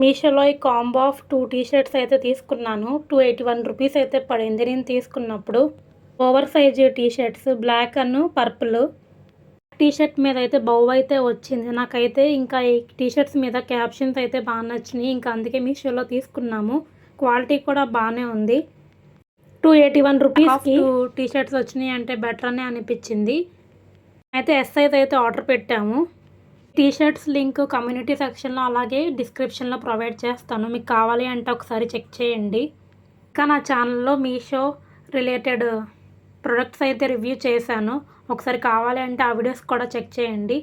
మీషోలో ఈ combo of 2 T shirts అయితే తీసుకున్నాను. 281 రూపీస్ అయితే పడింది నేను తీసుకున్నప్పుడు. Oversize T shirts black and purple. T shirt మీద అయితే బౌ అయితే వచ్చింది. నాకైతే ఇంకా ఈ టీ షర్ట్స్ మీద క్యాప్షన్స్ అయితే బాగా నచ్చినాయి. ఇంకా అందుకే మీషోలో తీసుకున్నాము. క్వాలిటీ కూడా బాగానే ఉంది. 281 రూపీస్కి 2 టీ షర్ట్స్ వచ్చినాయి అంటే బెటర్ అనే అనిపించింది. అయితే ఎస్ సైజ్ అయితే ఆర్డర్ పెట్టాము. టీ షర్ట్స్ లింక్ కమ్యూనిటీ సెక్షన్లో అలాగే డిస్క్రిప్షన్లో ప్రొవైడ్ చేస్తాను. మీకు కావాలి అంటే ఒకసారి చెక్ చేయండి. ఇంకా నా ఛానల్లో మీషో రిలేటెడ్ ప్రొడక్ట్స్ అయితే రివ్యూ చేశాను. ఒకసారి కావాలి అంటే ఆ వీడియోస్ కూడా చెక్ చేయండి.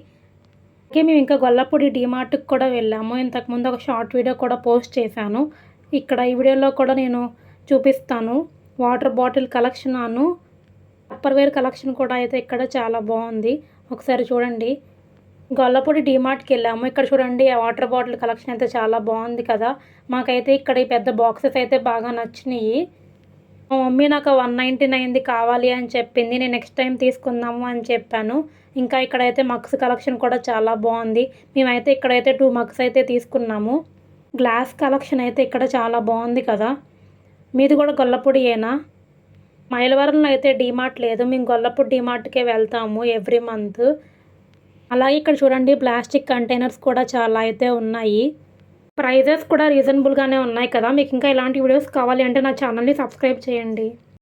ఓకే, మేము ఇంకా గొల్లపూడి డీమార్ట్కి కూడా వెళ్ళాము. ఇంతకుముందు ఒక షార్ట్ వీడియో కూడా పోస్ట్ చేశాను. ఇక్కడ ఈ వీడియోలో కూడా నేను చూపిస్తాను. వాటర్ బాటిల్ కలెక్షన్ అను అప్పర్వేర్ కలెక్షన్ కూడా అయితే ఇక్కడ చాలా బాగుంది. ఒకసారి చూడండి. గొల్లపూడి డీమార్ట్కి వెళ్ళాము. ఇక్కడ చూడండి ఆ వాటర్ బాటిల్ కలెక్షన్ అయితే చాలా బాగుంది కదా. మాకైతే ఇక్కడ ఈ పెద్ద బాక్సెస్ అయితే బాగా నచ్చినాయి. మా మమ్మీ నాకు 199ది కావాలి అని చెప్పింది. నేను నెక్స్ట్ టైం తీసుకుందాము అని చెప్పాను. ఇంకా ఇక్కడైతే మగ్స్ కలెక్షన్ కూడా చాలా బాగుంది. మేమైతే ఇక్కడైతే 2 మగ్స్ అయితే తీసుకున్నాము. గ్లాస్ కలెక్షన్ అయితే ఇక్కడ చాలా బాగుంది కదా. మీది కూడా గొల్లపూడియేనా? మైలవరంలో అయితే డీమార్ట్ లేదు. మేము గొల్లపూడి డీమార్ట్కే వెళ్తాము ఎవ్రీ మంత్. అలాగే ఇక్కడ చూడండి ప్లాస్టిక్ కంటైనర్స్ కూడా చాలా అయితే ఉన్నాయి. ప్రైజెస్ కూడా రీజనబుల్గానే ఉన్నాయి కదా. మీకు ఇంకా ఇలాంటి వీడియోస్ కావాలి అంటే నా ఛానల్ని సబ్స్క్రైబ్ చేయండి.